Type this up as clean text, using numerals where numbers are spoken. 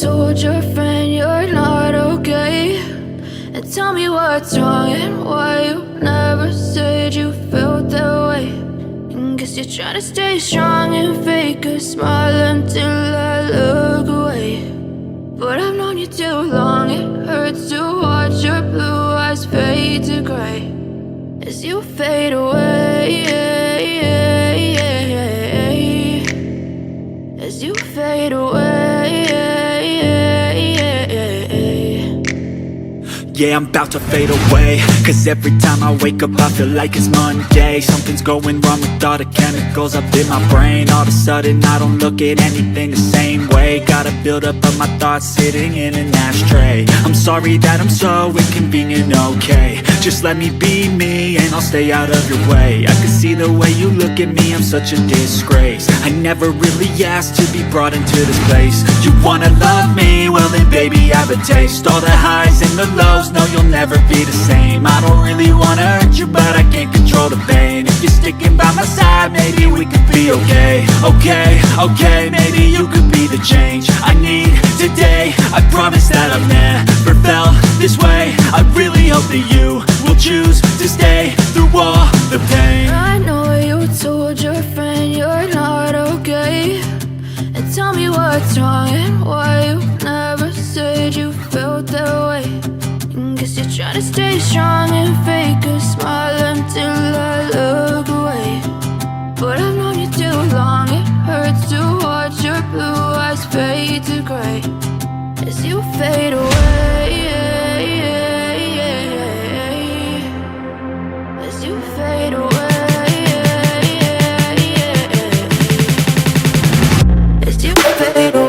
told your friend you're not okay, and tell me what's wrong and why you never said you felt that way. And guess you're trying to stay strong and fake a smile until I look away. But I've known you too long, it hurts to watch your blue eyes fade to gray as you fade away, as you fade away. Yeah, I'm about to fade away, cause every time I wake up I feel like it's Monday. Something's going wrong with all the chemicals up in my brain. All of a sudden I don't look at anything the same way. Got a buildup of my thoughts sitting in an ashtray. I'm sorry that I'm so inconvenient, okay. Just let me be me and I'll stay out of your way. I can see the way you look at me, I'm such a disgrace. I never really asked to be brought into this place. You wanna love me? Well then baby I have a taste. All the highs and the lows, no you'll never be the same. I don't really wanna hurt you but I can't control the pain. If you're sticking by my side maybe we could be okay. Okay, maybe you could be the change I need today. I promise that I've never felt this way. I really hope that you will choose to stay through all the pain. I know you told your friend you're not okay, and tell me what's wrong and why you never said you felt that way. And guess you're trying to stay strong and fake a smile until I look away. But I've known you too long, it hurts to watch your blue eyes fade to gray as you fade away, as you fade away, as you fade away.